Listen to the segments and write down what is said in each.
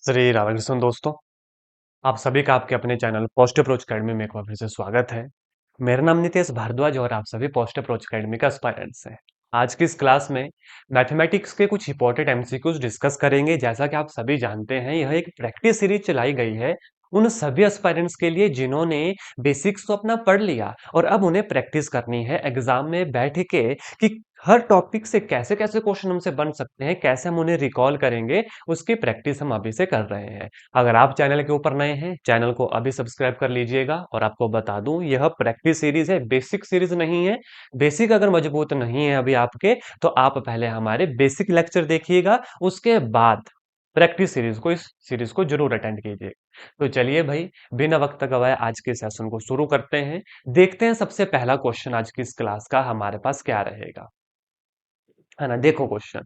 श्री राधाकृष्ण दोस्तों, आप सभी का आपके अपने चैनल पोस्ट अप्रोच अकेडमी में एक बार फिर से स्वागत है। मेरा नाम नितेश भारद्वाज और आप सभी पोस्ट अप्रोच अकेडमी का एस्पायरेंट्स हैं। आज की इस क्लास में मैथमेटिक्स के कुछ इंपॉर्टेंट एमसीक्यूज डिस्कस करेंगे। जैसा कि आप सभी जानते हैं, यह एक प्रैक्टिस सीरीज चलाई गई है उन सभी एस्पायरेंट्स के लिए जिन्होंने बेसिक्स तो अपना पढ़ लिया और अब उन्हें प्रैक्टिस करनी है एग्जाम में बैठ के कि हर टॉपिक से कैसे कैसे क्वेश्चन हमसे बन सकते हैं, कैसे हम उन्हें रिकॉल करेंगे, उसकी प्रैक्टिस हम अभी से कर रहे हैं। अगर आप चैनल के ऊपर नए हैं, चैनल को अभी सब्सक्राइब कर लीजिएगा। और आपको बता दूं, यह प्रैक्टिस सीरीज है, बेसिक सीरीज नहीं है। बेसिक अगर मजबूत नहीं है अभी आपके, तो आप पहले हमारे बेसिक लेक्चर देखिएगा, उसके बाद प्रैक्टिस सीरीज को, इस सीरीज को जरूर अटेंड कीजिए। तो चलिए भाई, बिना वक्त गवाए आज के सेशन को शुरू करते हैं। देखते हैं सबसे पहला क्वेश्चन आज की इस क्लास का हमारे पास क्या रहेगा, है ना। देखो क्वेश्चन,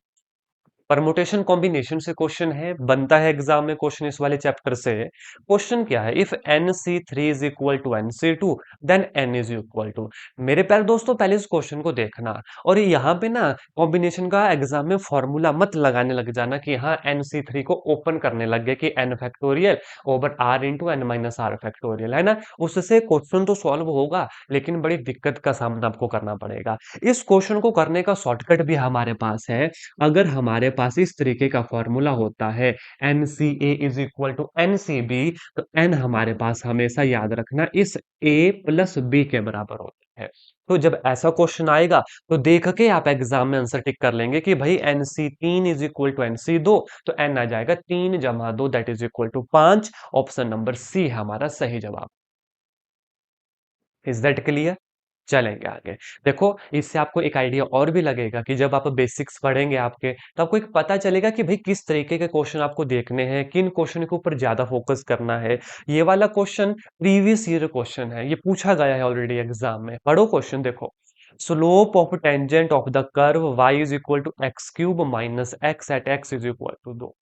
परमुटेशन कॉम्बिनेशन से क्वेश्चन है, बनता है एग्जाम में क्वेश्चन इस वाले चैप्टर से। क्वेश्चन क्या है, if NC3 is equal to NC2 then N is equal to. मेरे प्यारे दोस्तों, पहले इस क्वेश्चन को देखना और यहाँ पे ना कॉम्बिनेशन का एग्जाम में फॉर्मूला मत लगाने लग जाना कि हाँ NC3 को ओपन करने लग गए कि n factorial over r into n minus R factorial, है ना। उससे क्वेश्चन तो सॉल्व होगा लेकिन बड़ी दिक्कत का सामना आपको करना पड़ेगा। इस क्वेश्चन को करने का शॉर्टकट भी हमारे पास है। अगर हमारे पास इस तरीके का फॉर्मूला होता है NCA is equal to NCB, तो N हमारे पास हमेशा याद रखना इस A प्लस B के बराबर होता है। तो जब ऐसा क्वेश्चन आएगा तो देख के आप एग्जाम में आंसर टिक कर लेंगे कि भाई NC3 is equal to NC2, तो N आ जाएगा 3 + 2 that is equal to 5। Option number C है हमारा सही जवाब। Is that clear? चलेंगे आगे। देखो, इससे आपको एक आइडिया और भी लगेगा कि जब आप बेसिक्स पढ़ेंगे आपके, तो आपको एक पता चलेगा कि भाई किस तरीके के क्वेश्चन आपको देखने हैं, किन क्वेश्चन के ऊपर ज्यादा फोकस करना है। ये वाला क्वेश्चन प्रीवियस ईयर क्वेश्चन है, ये पूछा गया है ऑलरेडी एग्जाम में। पढ़ो क्वेश्चन, देखो। Slope of tangent of the curve y is equal to X cube minus X at x is equal to 2।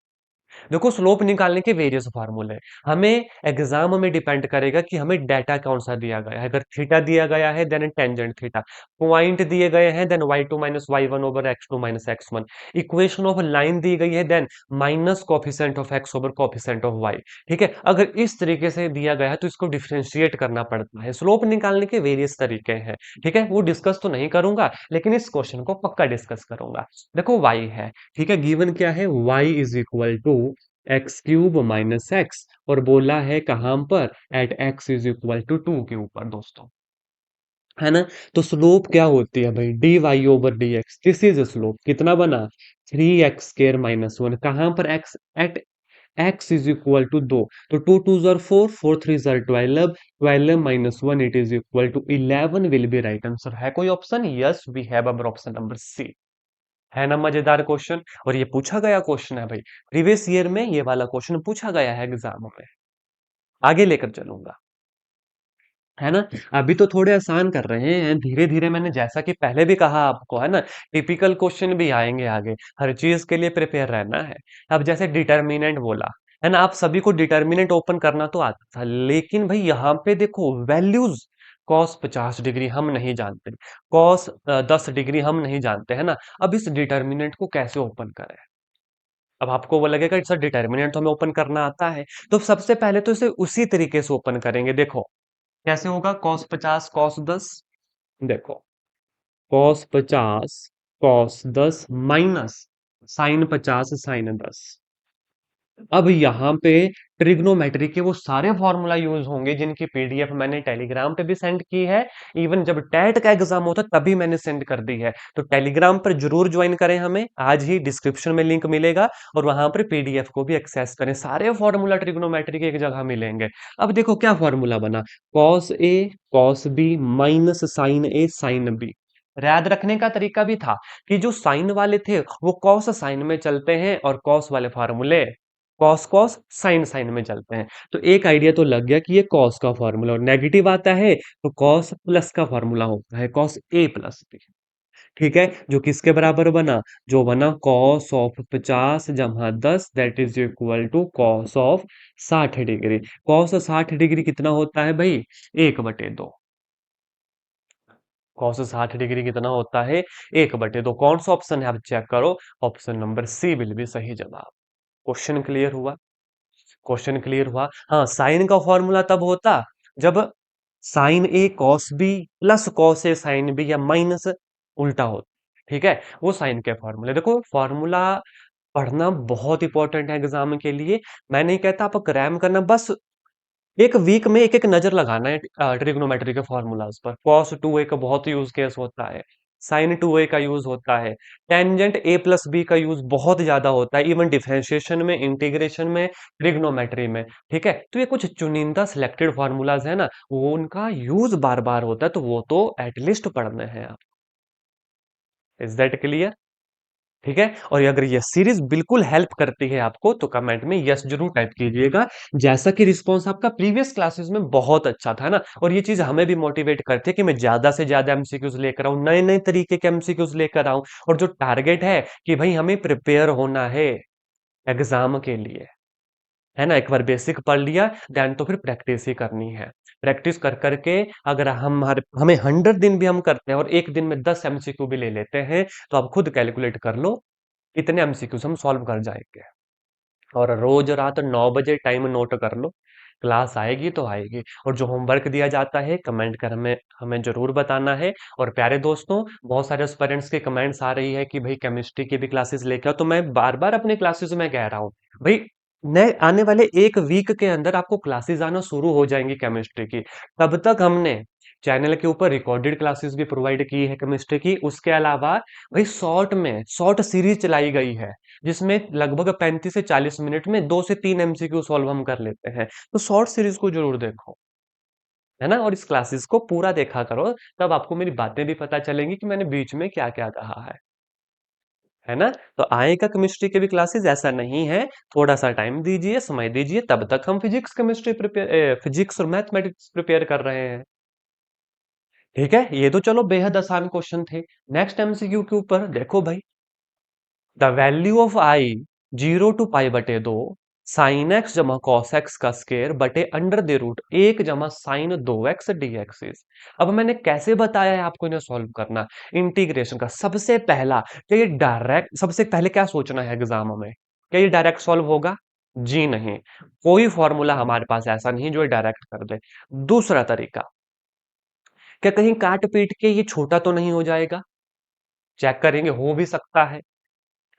देखो, स्लोप निकालने के वेरियस फार्मूले हमें एग्जाम में डिपेंड करेगा कि हमें डाटा कौन सा दिया गया है। अगर थीटा दिया गया है देन टेंजेंट थीटा, पॉइंट दिए गए हैं then y2 minus y1 over x2 minus x1, equation of line दी गई है then minus coefficient of x over coefficient of y। ठीक है, अगर इस तरीके से दिया गया है तो इसको डिफरेंशिएट करना पड़ता है। स्लोप निकालने के वेरियस तरीके हैं, ठीक है, वो डिस्कस तो नहीं करूंगा लेकिन इस क्वेश्चन को पक्का डिस्कस करूंगा। देखो y है, ठीक है, गिवन क्या है, y is equal to X cube minus X, और बोला है कहां पर, at X is equal to 2 के ऊपर दोस्तों, है ना। तो स्लोप क्या होती है भाई, D Y over D X, this is slope. कितना बना, 3x² माइनस 1, कहां पर x, at x is equal to 2। तो 2 2 जार 4, 4 3 जार 12, 12 minus 1 it is equal to 11 will be right answer. है कोई option? Yes, we have our option number C. है ना मजेदार क्वेश्चन, और ये पूछा गया क्वेश्चन है भाई, प्रीवियस ईयर में ये वाला क्वेश्चन पूछा गया है एग्जाम में। आगे लेकर चलूंगा, है ना। अभी तो थोड़े आसान कर रहे हैं, धीरे धीरे, मैंने जैसा कि पहले भी कहा आपको, है ना, टिपिकल क्वेश्चन भी आएंगे आगे, हर चीज के लिए प्रिपेयर रहना है। अब जैसे डिटर्मिनेंट बोला, है ना, आप सभी को डिटर्मिनेंट ओपन करना तो आता था, लेकिन भाई यहाँ पे देखो वैल्यूज, कॉस 50 डिग्री हम नहीं जानते, कॉस 10 डिग्री हम नहीं जानते, है ना। अब इस डिटर्मिनेंट को कैसे ओपन करें? अब आपको वो लगेगा इट्स डिटर्मिनेंट तो हमें ओपन करना आता है, तो सबसे पहले तो इसे उसी तरीके से ओपन करेंगे। देखो कैसे होगा, cos 50 cos 10, देखो cos 50 cos 10 minus sin 50 sin 10। अब यहाँ पे ट्रिग्नोमेट्री के वो सारे फॉर्मूला यूज होंगे जिनकी पीडीएफ मैंने टेलीग्राम पे भी सेंड की है। इवन जब टेट का एग्जाम होता तभी मैंने सेंड कर दी है। तो टेलीग्राम पर जरूर ज्वाइन करें, हमें आज ही डिस्क्रिप्शन में लिंक मिलेगा, और वहां पर पीडीएफ को भी एक्सेस करें। सारे फॉर्मूला ट्रिग्नोमेट्री के एक जगह मिलेंगे। अब देखो क्या फॉर्मूला बना, cos A cos B minus sign A sine B. याद रखने का तरीका भी था कि जो साइन वाले थे वो कॉस साइन में चलते हैं, और कॉस वाले फार्मूले कॉस कॉस साइन साइन में चलते हैं। तो एक आइडिया तो लग गया कि ये कॉस का फॉर्मूला, और नेगेटिव आता है तो कॉस प्लस का फॉर्मूला होता है, कॉस ए प्लस बी। ठीक है, जो किसके बराबर बना, जो बना कॉस ऑफ 50 जमा 10 that is equal to cos of 60 degree. Cos 60 degree कितना होता है भाई, 1/2। कॉस 60 डिग्री कितना होता है, 1/2। कौन सा ऑप्शन है आप चेक करो, option number C will be सही जवाब। क्वेश्चन क्लियर हुआ? क्वेश्चन क्लियर हुआ? हाँ, साइन का फॉर्मूला तब होता जब sine A cos B plus cos A sine B या माइनस उल्टा हो। ठीक है, वो साइन के फॉर्मूले। देखो फॉर्मूला पढ़ना बहुत इंपॉर्टेंट है एग्जाम के लिए। मैं नहीं कहता आप क्रैम करना, बस एक वीक में एक एक नजर लगाना है ट्रिग्नोमेट्री के फॉर्मूलाज पर। कॉस टू ए का बहुत यूज केस होता है, साइन टू ए का यूज होता है, टेंजेंट ए प्लस बी का यूज बहुत ज्यादा होता है, इवन डिफरेंशिएशन में, इंटीग्रेशन में, ट्रिग्नोमेट्री में। ठीक है, तो ये कुछ चुनिंदा सिलेक्टेड फॉर्मूलाज है ना, वो उनका यूज बार बार होता है, तो वो तो एटलीस्ट पढ़ने हैं आप। Is that clear? ठीक है, और अगर ये सीरीज बिल्कुल हेल्प करती है आपको तो कमेंट में यस जरूर टाइप कीजिएगा। जैसा कि रिस्पॉन्स आपका प्रीवियस क्लासेस में बहुत अच्छा था ना, और ये चीज हमें भी मोटिवेट करती है कि मैं ज्यादा से ज्यादा एमसीक्यूज लेकर आऊं, नए नए तरीके के एमसीक्यूज लेकर आऊं। और जो टारगेट है कि भाई हमें प्रिपेयर होना है एग्जाम के लिए, है ना, एक बार बेसिक पढ़ लिया देन तो फिर प्रैक्टिस ही करनी है। प्रैक्टिस कर करके अगर हमें 100 दिन भी हम करते हैं और एक दिन में 10 एमसीक्यू भी ले लेते हैं, तो आप खुद कैलकुलेट कर लो इतने एमसीक्यूज हम सॉल्व कर जाएंगे। और रोज रात 9 बजे टाइम नोट कर लो, क्लास आएगी तो आएगी। और जो होमवर्क दिया जाता है कमेंट कर हमें हमें जरूर बताना है। और प्यारे दोस्तों, बहुत सारे पेरेंट्स के कमेंट्स आ रही है कि भाई केमिस्ट्री की भी क्लासेस लेके आओ, तो मैं बार बार अपने क्लासेस में कह रहा हूँ भाई, नए आने वाले एक वीक के अंदर आपको क्लासेस आना शुरू हो जाएंगी केमिस्ट्री की। तब तक हमने चैनल के ऊपर रिकॉर्डेड क्लासेस भी प्रोवाइड की है केमिस्ट्री की, उसके अलावा भाई शॉर्ट सीरीज चलाई गई है जिसमें लगभग 35 से 40 मिनट में 2 से 3 एमसीक्यू सॉल्व हम कर लेते हैं। तो शॉर्ट सीरीज को जरूर देखो, है ना, और इस क्लासेस को पूरा देखा करो, तब आपको मेरी बातें भी पता चलेंगी कि मैंने बीच में क्या क्या कहा है ना। तो आएगा केमिस्ट्री के भी क्लासेस, ऐसा नहीं है। थोड़ा सा टाइम दीजिए, समय दीजिए, तब तक हम फिजिक्स और मैथमेटिक्स प्रिपेयर कर रहे हैं। ठीक है, ये तो चलो बेहद आसान क्वेश्चन थे। नेक्स्ट एमसीक्यू के ऊपर देखो भाई, the value of I 0 to π/2 sine x जमा कॉस एक्स का स्केयर बटे अंडर द रूट 1 जमा साइन 2x dx। अब मैंने कैसे बताया है आपको इन्हें सॉल्व करना, इंटीग्रेशन का सबसे पहला। क्या ये डायरेक्ट, सबसे पहले क्या सोचना है एग्जाम में, क्या ये डायरेक्ट सॉल्व होगा? जी नहीं, कोई फॉर्मूला हमारे पास ऐसा नहीं जो डायरेक्ट कर दे। दूसरा तरीका, क्या कहीं काट पीट के ये छोटा तो नहीं हो जाएगा? चेक करेंगे, हो भी सकता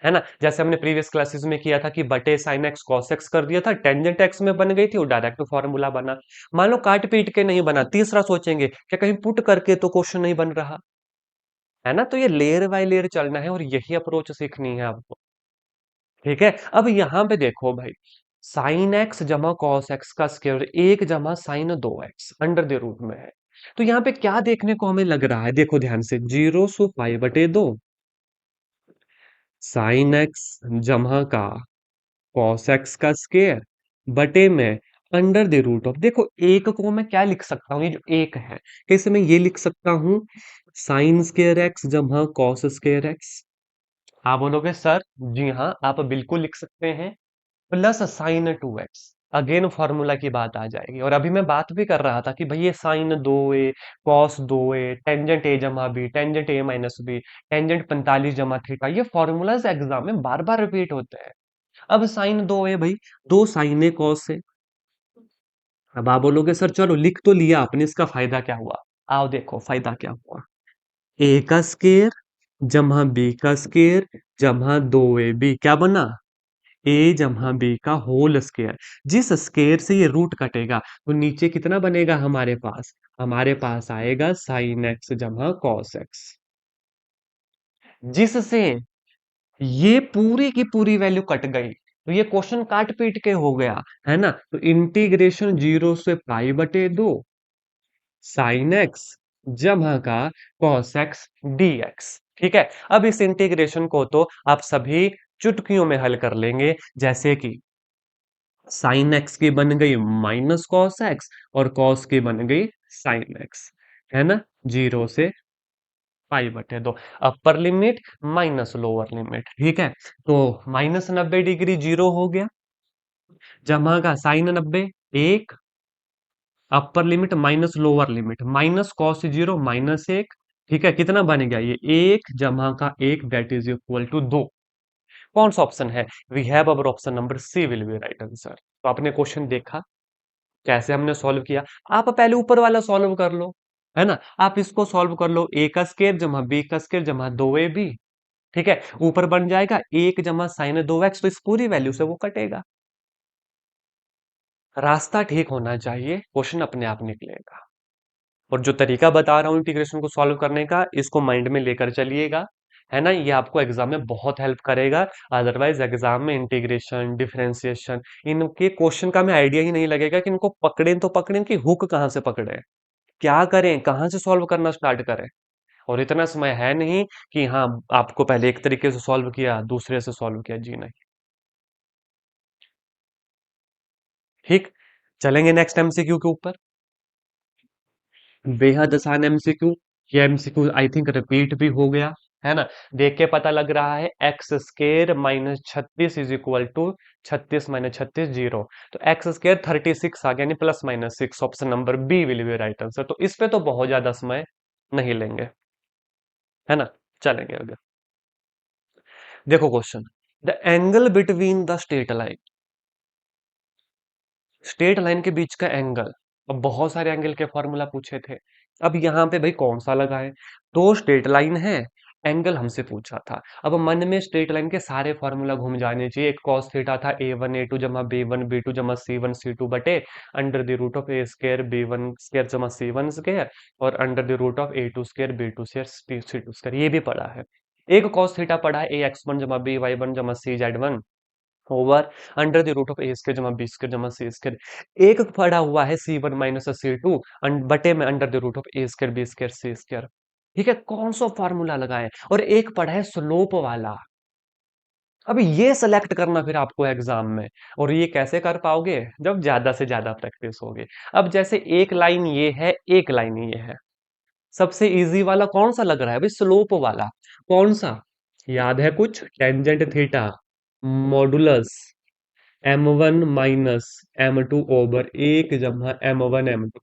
है ना। जैसे हमने प्रीवियस क्लासेस में किया था कि बटे साइन एक्स कॉस एक्स कर दिया था, टेंजेंट एक्स में बन गई थी, वो डायरेक्ट फॉर्मूला बना। मान लो काट पीट के नहीं बना, तीसरा सोचेंगे क्या कहीं पुट करके तो क्वेश्चन नहीं बन रहा, है ना। तो ये लेयर बाय लेयर चलना है और यही अप्रोच सीखनी है आपको। ठीक है, अब यहां पे देखो भाई, साइन एक्स जमा कॉस एक्स का स्क्वायर 1 जमा sign 2x under the root में है। तो यहाँ पे क्या देखने को हमें लग रहा है, देखो ध्यान से, 0 से π/2 साइन एक्स जमा का कॉस एक्स का स्क्वायर बटे में अंडर द रूट ऑफ, देखो एक को मैं क्या लिख सकता हूँ, ये जो एक है, कैसे मैं ये लिख सकता हूँ, साइन स्क्वायर एक्स जमा कॉस स्क्वायर एक्स। आप बोलोगे सर, जी हाँ आप बिल्कुल लिख सकते हैं, plus sign 2x। Again formula की बात आ जाएगी। और अभी मैं बात भी कर रहा था कि भाई ये sign 2a cos 2a tangent A जमा B tangent A minus B tangent 45 जमा थीटा, ये फॉर्मूलाज एग्जाम में बार बार रिपीट होते हैं। अब साइन 2 है भाई, दो साइन ए कॉस है। अब आप बोलोगे सर चलो लिख तो लिया आपने, इसका फायदा क्या हुआ? आओ देखो फायदा क्या हुआ, ए का स्केयर जमा बी का स्केयर जमा 2ab क्या बना, ए जमा बी का होल स्केयर। जिस स्केयर से ये रूट कटेगा तो नीचे कितना बनेगा हमारे पास, हमारे पास आएगा साइन एक्स जमा कॉस एक्स, जिससे ये पूरी की पूरी वैल्यू कट गई, तो ये क्वेश्चन काट पीट के हो गया, है ना। तो इंटीग्रेशन 0 से π/2 साइन एक्स जमा का कॉस एक्स dx। ठीक है, अब इस इंटीग्रेशन को तो आप सभी चुटकियों में हल कर लेंगे, जैसे कि साइन एक्स की बन गई माइनस कॉस एक्स और कॉस की बन गई साइन एक्स, है ना, 0 से π/2 upper limit minus lower limit. ठीक है, तो -90 डिग्री 0 हो गया, जमा का साइन 90 एक, अपर limit minus lower limit minus cos 0 -1। ठीक है, कितना बन गया ये 1 जमा का 1 दैट इज इक्वल टू 2। कौन सा ऑप्शन है? We have our option number C will be right answer. तो आपने क्वेश्चन देखा कैसे हमने सॉल्व किया। आप पहले ऊपर वाला सॉल्व कर लो, है ना? आप इसको सॉल्व कर लो, ए का स्केयर जमा बी का स्केयर जमा 2ab, ठीक है? ऊपर बन जाएगा 1 जमा साइन 2x, तो इस पूरी वैल्यू से वो कटेगा। रास्ता ठीक होना चाहिए, क्वेश्चन अपने आप निकलेगा। और जो तरीका बता रहा हूं इंटीग्रेशन को सॉल्व करने का, इसको माइंड में लेकर चलिएगा, है ना? ये आपको एग्जाम में बहुत हेल्प करेगा। अदरवाइज एग्जाम में इंटीग्रेशन, डिफरेंशिएशन, इनके क्वेश्चन का हमें आइडिया ही नहीं लगेगा कि इनको पकड़ें तो पकड़ें कि हुक कहाँ से पकड़े, क्या करें, कहाँ से सॉल्व करना स्टार्ट करें। और इतना समय है नहीं कि हाँ आपको पहले एक तरीके से सॉल्व किया, दूसरे से सॉल्व किया, जी नहीं। ठीक, चलेंगे नेक्स्ट एमसीक्यू के ऊपर। बेहद आसान एमसीक्यू। ये एमसीक्यू आई थिंक रिपीट भी हो गया, है ना? देख के पता लग रहा है, X square minus 36 is equal to 36 minus 36 zero. तो एक्स स्केर 36 आ गया, यानी plus minus 6, option number B will be right answer. तो इस पे तो बहुत ज्यादा समय नहीं लेंगे, है ना? चलेंगे आगे। देखो question, the angle between the straight line, straight line के बीच का एंगल। अब बहुत सारे एंगल के फॉर्मूला पूछे थे, अब यहाँ पे भाई कौन सा लगाए? तो स्ट्रेट लाइन है, एंगल हमसे पूछा था। अब मन में स्ट्रेट लाइन के सारे फॉर्मूला घूम जाने चाहिए। एक कॉस थीटा था a1 a2 जमा b1 b2 जमा c1 c2 बटे under the root of a square b1 square जमा c1 स्क्वायर और under the root of a2 square b2 square c2 square, ये भी पढ़ा है। एक कॉस थीटा पढ़ा है ax1 जमा by1 जमा cz1 over under the root of A square जमा बी स्क्वायर जमा सी स्क्वायर। एक पड़ा हुआ है C one minus C two बटे में under the root of A square B square C square. ठीक है, कौन सा फॉर्मूला लगाए? और एक पड़ा है स्लोप वाला। अब ये सेलेक्ट करना फिर आपको एग्जाम में, और ये कैसे कर पाओगे? जब ज्यादा से ज्यादा प्रैक्टिस होगी। अब जैसे एक लाइन ये है, एक लाइन ये है, सबसे इजी वाला कौन सा लग रहा है भाई? स्लोप वाला। कौन सा? याद है कुछ? Tangent theta modulus m1 minus m2 over 1 जमा m1 m2।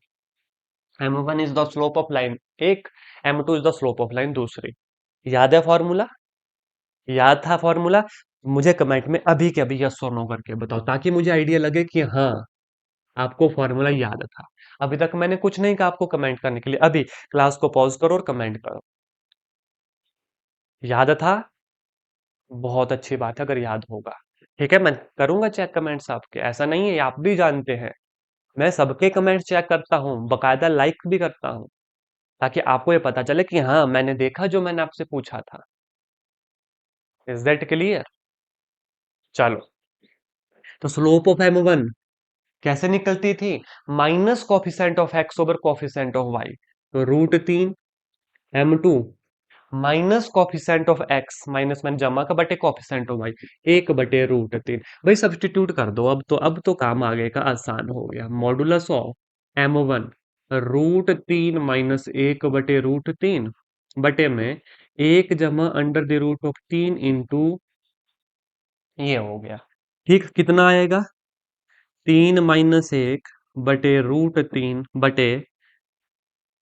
m1 is the slope of line एक, m2 is the slope of line दूसरी। याद है फॉर्मूला? याद था फॉर्मूला? मुझे कमेंट में अभी के अभी यस और नो करके बताओ, ताकि मुझे आइडिया लगे कि हाँ आपको फॉर्मूला याद था। अभी तक मैंने कुछ नहीं कहा आपको कमेंट करने के लिए, अभी क्लास को पॉज करो और कमेंट करो। याद था? बहुत अच्छी बात है अगर याद होगा। ठीक है, मैं करूंगा चेक कमेंट्स आपके, ऐसा नहीं है, आप भी जानते हैं मैं सबके कमेंट चेक करता हूँ, बकायदा लाइक भी करता हूँ, ताकि आपको ये पता चले कि हाँ मैंने देखा जो मैंने आपसे पूछा था। Is that clear? चलो, तो स्लोप ऑफ m1 कैसे निकलती थी? Minus coefficient of x over coefficient of y. तो root 3 m2 minus coefficient of x minus मैंने जमा का बटे कॉफिशेंट ऑफ वाई, 1/√3। भाई सब्सटीट्यूट कर दो, अब तो काम आगे का आसान हो गया। Modulus of m1 root 3 minus 1/√3 बटे में 1 जमा under the root of 3 into, ये हो गया। ठीक, कितना आएगा? 3 - 1/√3 बटे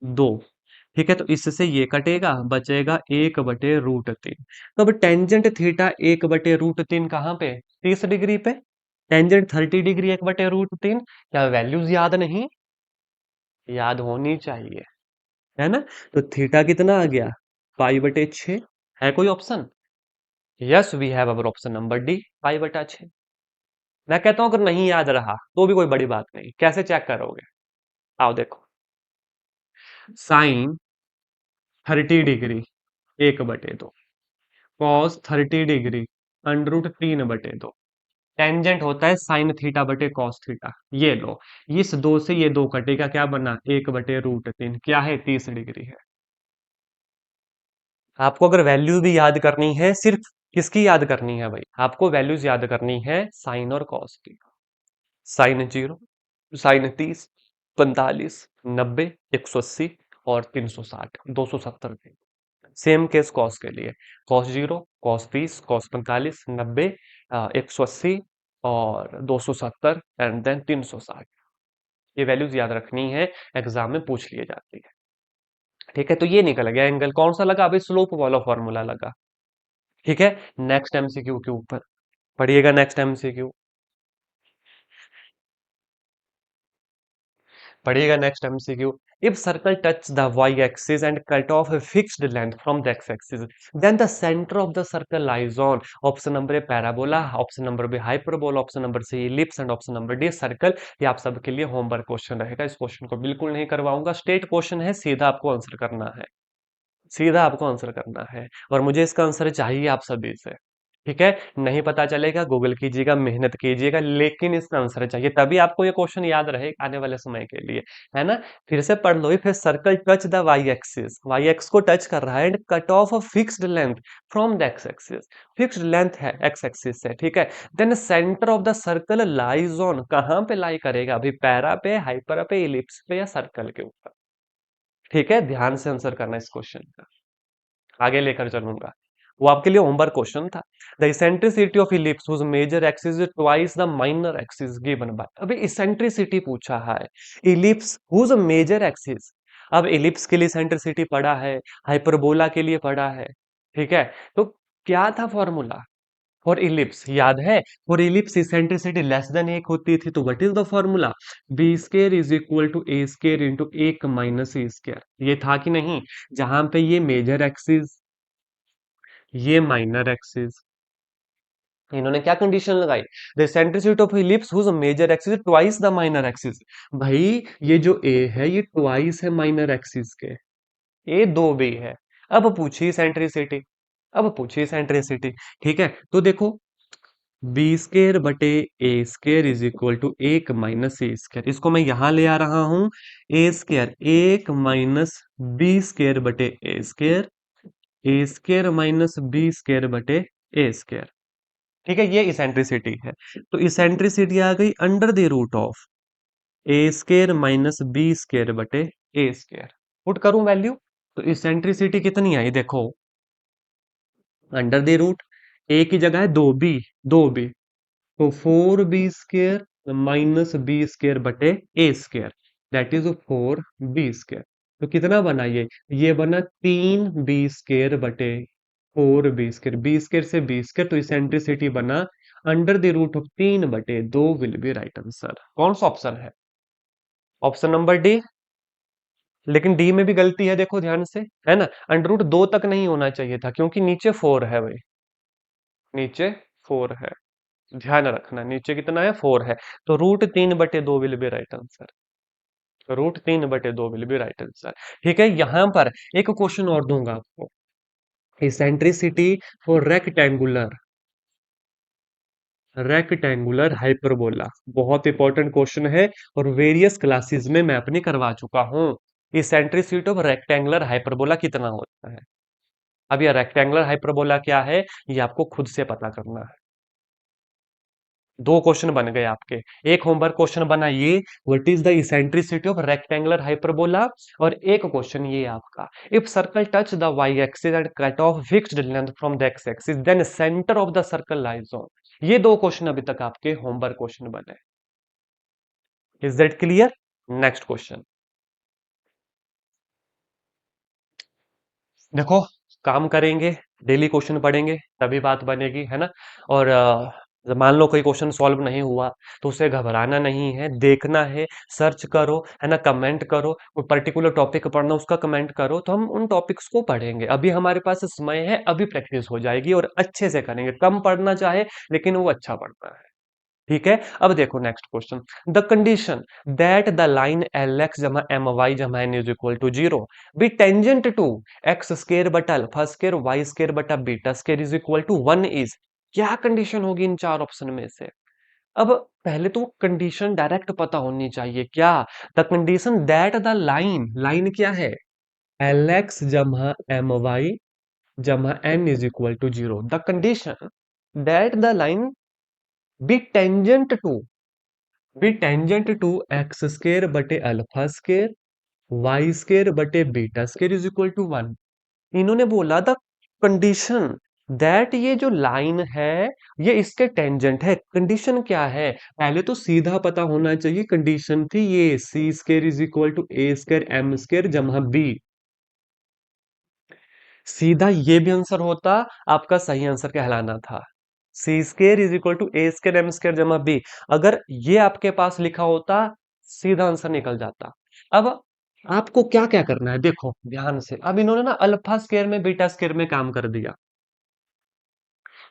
2। ठीक है, तो इससे ये कटेगा, बचेगा 1/√3। तो अब टेंजेंट थीटा 1/√3 कहाँ पे? 30 डिग्री पे। Tangent 30 degree 1/√3। क्या वैल्यूज याद नहीं? याद होनी चाहिए, है ना? तो थीटा कितना आ गया? π/6। है कोई option? Yes, we have our option number D, π/6। मैं कहता हूं अगर नहीं याद रहा तो भी कोई बड़ी बात नहीं, कैसे चेक करोगे? आओ देखो, sine 30 degree 1/2, cos 30 degree √3/2। Tangent होता है साइन थीटा बटे कॉस थीटा। ये लो, इस दो से ये दो कटेगा, क्या बना? 1/√3, क्या है? 30 डिग्री है। आपको अगर वैल्यू भी याद करनी है, सिर्फ किसकी याद करनी है भाई? आपको वैल्यूज याद करनी है साइन और कॉस की। साइन 0, साइन 30, 45, 90, 180 और 360, 270 के। सेम केस कॉस के लिए, cos 0, cos 30, cos 45, 90, 180 और 270 एंड देन 360। ये वैल्यूज याद रखनी है, एग्जाम में पूछ लिए जाती है। ठीक है, तो ये निकल गया एंगल। कौन सा लगा? अभी स्लोप वाला फॉर्मूला लगा। ठीक है। नेक्स्ट एमसीक्यू के ऊपर पढ़िएगा। नेक्स्ट एमसीक्यू पढ़िएगा। Next MCQ, if circle touch the Y axis and cut off a fixed length from the x axis, then the center of the circle lies on, option number A parabola, option number B hyperbola, option number C ellipse and option number D circle. ये आप सबके लिए homework question रहेगा, इस question को बिल्कुल नहीं करवाऊंगा, स्टेट क्वेश्चन है, सीधा आपको आंसर करना है, सीधा आपको आंसर करना है, और मुझे इसका आंसर चाहिए आप सभी से। ठीक है, नहीं पता चलेगा गूगल कीजिएगा, मेहनत कीजिएगा, लेकिन इसका आंसर चाहिए, तभी आपको ये क्वेश्चन याद रहे आने वाले समय के लिए, है ना। फिर से पढ़ लो, फिर circle touch the Y axis, Y X को टच कर रहा है, and cut off a fixed length from the X axis, fixed length है एक्स एक्सिस से, ठीक है। Then centre of the circle lies on, कहां पे लाई करेगा अभी, पैरा पे, हाइपरा पे, इलिप्स पे, या सर्कल के ऊपर। ठीक है, ध्यान से आंसर करना इस क्वेश्चन का, आगे लेकर चलूंगा। वो आपके लिए होमवर्क क्वेश्चन था। The eccentricity of ellipse whose major axis is twice the minor axis given by, अभी इसेंट्रिसिटी पूछा है, इलिप्स हुज मेजर एक्सिस। अब इलिप्स के लिए इसेंट्रिसिटी पढ़ा है, हाइपरबोला के लिए पढ़ा है, ठीक है। तो क्या था फॉर्मूला फॉर इलिप्स, याद है। For ellipse eccentricity less than एक होती थी, तो what is the formula, B square is equal to A square into एक माइनस ए स्केयर, ये था कि नहीं। जहां पे ये मेजर एक्सिस, ये माइनर एक्सिस, इन्होंने क्या कंडीशन लगाई, the eccentricity of ellipse whose major axis twice the minor axis. भाई ये जो ए है ये ट्वाइस है माइनर एक्सिस के, ए दो बी है। अब पूछिए सेंट्रिसिटी, अब पूछिए सेंट्रिसिटी। ठीक है, तो देखो, बी स्केयर बटे A square is equal to एक माइनस ए स्केयर, इसको मैं यहां ले आ रहा हूं, ए स्केयर एक माइनस बी स्केयर बटे A square, A square minus B square बटे ए स्केयर। ठीक है, ये इसेंट्रिसिटी है। तो इसेंट्रिसिटी आ गई under the root of A square minus B square बटे ए स्केयर। पुट करूं वैल्यू, तो इसेंट्रिसिटी कितनी आई देखो, अंडर द रूट, ए की जगह है दो बी, तो four B square minus B square बटे A square, that is four B square. तो कितना बना ये बना तीन बी स्केयर बटे फोर बी स्केयर से बी स्केयर, तो इसेंट्रिसिटी बना अंडर द रूट ऑफ तीन बटे दो, विल बी राइट आंसर। कौन सा ऑप्शन है, ऑप्शन नंबर डी। लेकिन डी में भी गलती है, देखो ध्यान से, है ना। अंडर रूट दो तक नहीं होना चाहिए था, क्योंकि नीचे फोर है भाई, नीचे फोर है, ध्यान रखना, नीचे कितना है, फोर है। तो रूट तीन बटे दो will be right answer, root तीन बटे दो विल बी राइट आंसर। ठीक है, यहां पर एक क्वेश्चन और दूंगा आपको, इसेंट्रिसिटी फॉर रेक्टेंगुलर हाइपरबोला, बहुत इंपॉर्टेंट क्वेश्चन है, और वेरियस क्लासेस में मैं अपनी करवा चुका हूं। इसेंट्रिसिटी ऑफ रेक्टेंगुलर हाइपरबोला कितना होता है, अब यह रेक्टेंगुलर हाइपरबोला क्या है, ये आपको खुद से पता करना है। दो क्वेश्चन बन गए आपके, एक होमवर्क क्वेश्चन बना ये, what is the eccentricity of rectangular hyperbola, और एक क्वेश्चन ये आपका, if circle touch the Y axis and cut off fixed length from the X axis, then centre of the circle lies on. ये दो question अभी तक आपके homework question बने। Is that clear. Next question देखो, काम करेंगे, डेली क्वेश्चन पढ़ेंगे, तभी बात बनेगी, है ना। और जब मान लो कोई क्वेश्चन सॉल्व नहीं हुआ, तो उसे घबराना नहीं है, देखना है, सर्च करो, है ना, कमेंट करो, कोई पर्टिकुलर टॉपिक पढ़ना उसका कमेंट करो, तो हम उन टॉपिक्स को पढ़ेंगे। अभी हमारे पास समय है, अभी प्रैक्टिस हो जाएगी और अच्छे से करेंगे, कम पढ़ना चाहे लेकिन वो अच्छा पढ़ता है। ठीक है, अब देखो next question, the condition that the line L X जमा एम वाई जमा N is equal to zero be tangent to X square बटा अल्फा स्केयर वाई स्केयर बटा beta square is equal to one is, क्या कंडीशन होगी इन चार option में से। अब पहले तो कंडीशन डायरेक्ट पता होनी चाहिए, क्या, the condition that the line, line क्या है, एल एक्स जमा एम वाई जमा N is equal to zero, the condition that the line be tangent to, X square बटे अल्फा स्केयर वाई स्केयर बटे beta square is equal to one. इन्होंने बोला the condition that ये जो line है ये इसके टेंजेंट है, कंडीशन क्या है, पहले तो सीधा पता होना चाहिए, कंडीशन थी ये C square is equal to A square M square जमा बी, सीधा ये भी आंसर होता, आपका सही आंसर कहलाना था। C square is equal to A square M square जमा बी। अगर ये आपके पास लिखा होता, सीधा आंसर निकल जाता। अब आपको क्या क्या करना है, देखो ध्यान से। अब इन्होंने ना अल्फा स्केयर में बीटा स्केयर में काम कर दिया,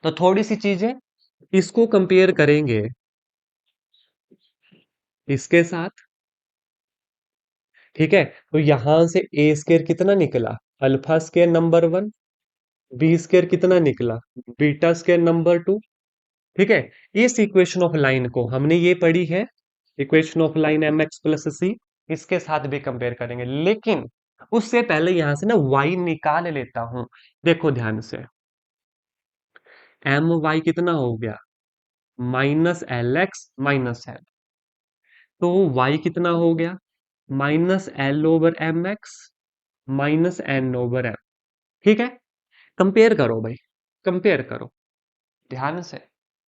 तो थोड़ी सी चीजें इसको कंपेयर करेंगे इसके साथ। ठीक है, तो यहां से ए स्केयर कितना निकला, alpha square number one. B square कितना निकला, बीटा स्केयर नंबर टू। ठीक है, इस इक्वेशन ऑफ लाइन को हमने ये पढ़ी है, equation of line M X plus C. इसके साथ भी कंपेयर करेंगे, लेकिन उससे पहले यहां से ना वाई निकाल लेता हूं। देखो ध्यान से, एम वाई कितना हो गया, minus L X minus L. तो वाई कितना हो गया, minus L over M X minus N over M. ठीक है, कंपेयर करो भाई, कंपेयर करो ध्यान से,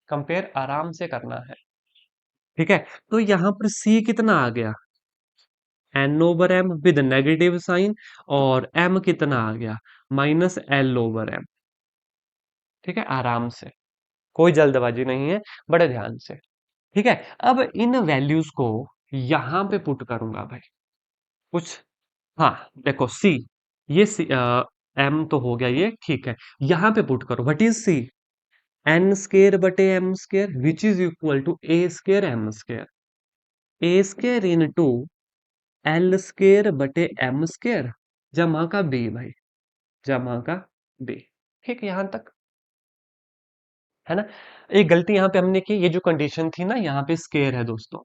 कंपेयर आराम से करना है। ठीक है, तो यहां पर सी कितना आ गया, N over M with negative sign, और एम कितना आ गया, माइनस एल ओवर एम। ठीक है, आराम से, कोई जल्दबाजी नहीं है, बड़े ध्यान से। ठीक है, अब इन वैल्यूज को यहां पे पुट करूंगा भाई, कुछ। हाँ, देखो सी, ये सी, एम तो हो गया ये, ठीक है। यहां पे पुट करो, what is C, N square बटे M square which is equal to A square M square. A square into L square बटे एम स्केयर जमा का बी भाई, जमा का बी। ठीक है, यहां तक है ना। एक गलती यहां पे हमने की, ये जो कंडीशन थी ना, यहाँ पे स्केयर है दोस्तों,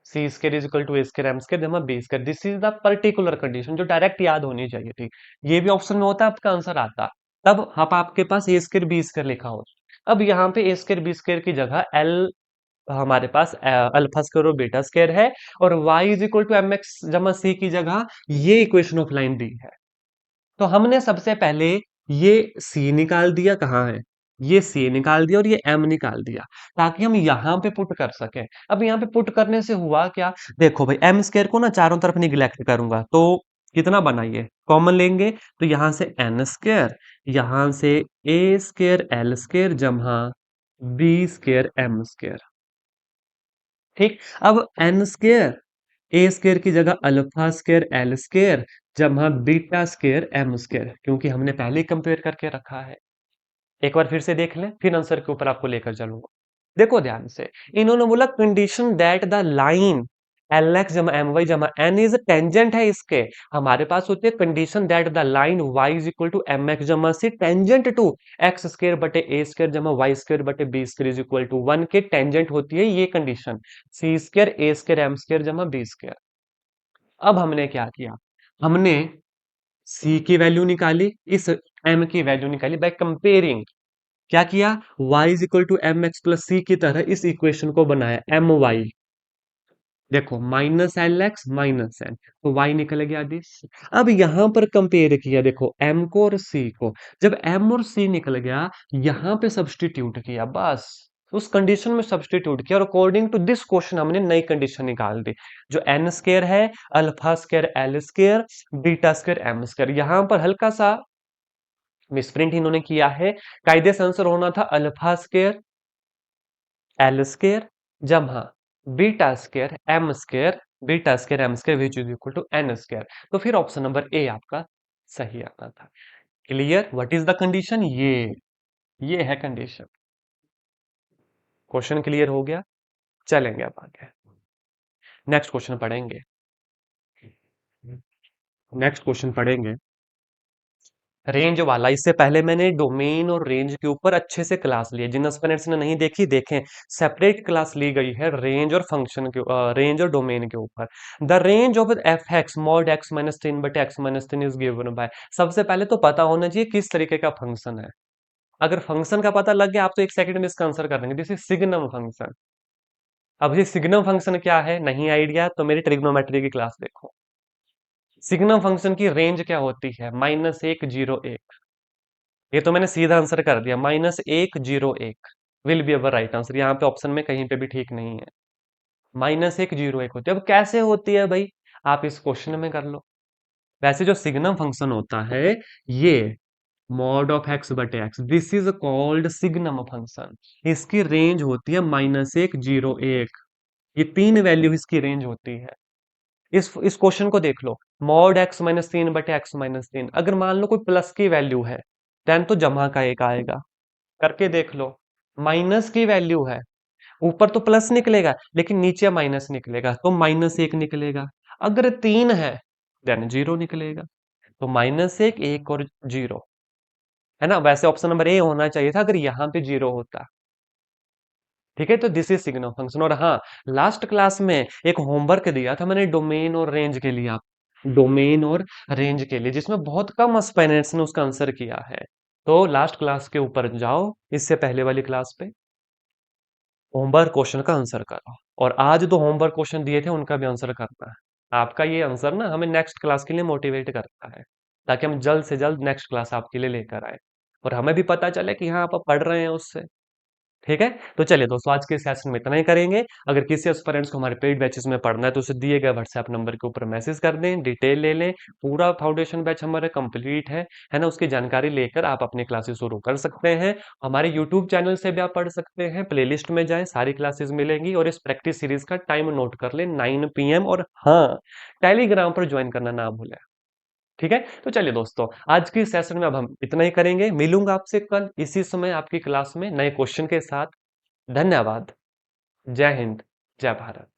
C square is equal to A square M square जमा B square, this is the particular condition जो डायरेक्ट याद होनी चाहिए थी। ये भी ऑप्शन में होता, आपका आंसर आता तब आप आपके पास ए स्केयर बी स्केयर लिखा हो। अब यहाँ पे ए स्केयर बी स्केयर की जगह एल, हमारे पास अल्फा स्क्वायर और बीटा स्क्वायर है, और y is equal to M X जमा सी की जगह ये इक्वेशन ऑफ लाइन दी है। तो हमने सबसे पहले ये c निकाल दिया, कहाँ है, ये c निकाल दिया और ये m निकाल दिया, ताकि हम यहाँ पे पुट कर सकें। अब यहाँ पे पुट करने से हुआ क्या, देखो भाई एम स्क्वायर को ना चारों तरफ निगलेक्ट करूंगा, तो कितना बनाइए, कॉमन लेंगे, तो यहाँ से एन स्क्वायर, यहाँ से ए स्क्वायर एल स्क्वायर जमा बी स्क्वायर एम स्क्वायर। ठीक, अब एन स्क्वायर, ए स्क्वायर की जगह अल्फा स्क्वायर एल स्क्वायर जमा बीटा स्क्वायर एम स्क्वायर, क्योंकि हमने पहले ही कंपेयर करके रखा है। एक बार फिर से देख लें, फिर आंसर के ऊपर आपको लेकर चलूंगा। देखो ध्यान से, इन्होंने बोला condition that the line L X जमा एम वाई जमा एन इज टेंजेंट है इसके। हमारे पास होती है condition that the line Y is equal to M X जमा C tangent to X square बटे ए स्क्र जमा वाई स्क्र बटे B square is equal to one के टेंजेंट होती है ये condition, C square A square M square जमा B square. अब हमने क्या किया, हमने सी की वैल्यू निकाली, इस एम की वैल्यू निकाली बाय कंपेयरिंग। क्या किया, y is equal to M X plus C की तरह इस इक्वेशन को बनाया, एम वाई। देखो minus L X minus N, तो y निकल गया दिस। अब यहां पर कंपेयर किया, देखो m को और c को, जब m और c निकल गया, यहां पे सब्सटीट्यूट किया, बस उस कंडीशन में सब्सटीट्यूट किया, और अकॉर्डिंग टू दिस क्वेश्चन हमने नई कंडीशन निकाल दी, जो एन स्केयर है, alpha square L square beta square M square. यहां पर हल्का सा मिसप्रिंट इन्होंने किया है, कायदे से आंसर होना था अल्फा स्केयर एल स्केयर जमा beta square M square, beta square M square which is equal to N square. तो फिर ऑप्शन नंबर ए आपका सही आना था। Clear, what is the condition, ये है कंडीशन। क्वेश्चन क्लियर हो गया, चलेंगे अब आगे, नेक्स्ट क्वेश्चन पढ़ेंगे। नेक्स्ट क्वेश्चन पढ़ेंगे रेंज वाला। इससे पहले मैंने डोमेन और रेंज के ऊपर अच्छे से क्लास ली है, जिन एस्पिरेंट्स ने नहीं देखी देखें, सेपरेट क्लास ली गई है रेंज और फंक्शन के, रेंज और डोमेन के ऊपर। The range of F x mod x minus तीन बटे एक्स माइनस तीन इज गिवन बाय। सबसे पहले तो पता होना चाहिए किस तरीके का फंक्शन है। अगर फंक्शन का पता लग गया, आप तो एक सेकंड में इसका आंसर कर देंगे, दिस इज सिग्नम फंक्शन। अब ये सिग्नम फंक्शन क्या है, नहीं आइडिया, तो मेरी ट्रिग्नोमेट्री की क्लास देखो। सिग्नम फंक्शन की रेंज क्या होती है, माइनस एक जीरो एक। ये तो मैंने सीधा आंसर कर दिया, माइनस एक जीरो एक will be our right answer, यहाँ पे ऑप्शन में कहीं पे भी ठीक नहीं है। माइनस एक जीरो एक होती है, अब कैसे होती है भाई, आप इस क्वेश्चन में कर लो। वैसे जो सिग्नम फंक्शन होता है ये मॉड ऑफ एक्स बटे x, this is called signum function. इसकी रेंज होती है -1, 0, 1। ये 3 वैल्यू इसकी रेंज होती है। इस क्वेश्चन को देख लो, मॉड x-3/x-3, अगर मान लो कोई प्लस की वैल्यू है देन तो जमा का एक आएगा, करके देख लो। माइनस की वैल्यू है, ऊपर तो प्लस निकलेगा लेकिन नीचे माइनस निकलेगा तो -1 निकलेगा। अगर 3 है देन 0 निकलेगा। तो -1, 1 और 0 है ना। वैसे ऑप्शन नंबर ए होना चाहिए था अगर यहाँ पे 0 होता। ठीक है, तो दिस इज सिग्नम फंक्शन। और हाँ, लास्ट क्लास में एक होमवर्क दिया था मैंने डोमेन और रेंज के लिए, आप डोमेन और रेंज के लिए, जिसमें बहुत कम एस्पिरेंट्स ने उसका आंसर किया है। तो लास्ट क्लास के ऊपर जाओ, इससे पहले वाली क्लास पे होमवर्क क्वेश्चन का आंसर करो, और आज जो होमवर्क क्वेश्चन दिए थे उनका भी आंसर करना है। आपका ये आंसर ना हमें नेक्स्ट क्लास के लिए मोटिवेट करता है, ताकि हम जल्द से जल्द नेक्स्ट क्लास आपके लिए लेकर आए, और हमें भी पता चले कि हाँ आप पढ़ रहे हैं उससे। ठीक है, तो चलिए दोस्तों आज के सेशन में इतना ही करेंगे। अगर किसी एस्पिरेंट्स को हमारे पेड बैचेस में पढ़ना है तो उसे दिए गए व्हाट्सएप नंबर के ऊपर मैसेज कर दें, डिटेल ले लें। पूरा फाउंडेशन बैच हमारा कंप्लीट है ना, उसकी जानकारी लेकर आप अपनी क्लासेस शुरू कर सकते हैं। हमारे यूट्यूब चैनल से भी आप पढ़ सकते हैं, प्लेलिस्ट में जाएं, सारी क्लासेस मिलेंगी। और इस प्रैक्टिस सीरीज का टाइम नोट कर लें, 9 PM। और हाँ, टेलीग्राम पर ज्वाइन करना ना भूलें। ठीक है, तो चलिए दोस्तों आज की सेशन में अब हम इतना ही करेंगे। मिलूंगा आपसे कल इसी समय आपकी क्लास में नए क्वेश्चन के साथ। धन्यवाद। जय हिंद, जय भारत।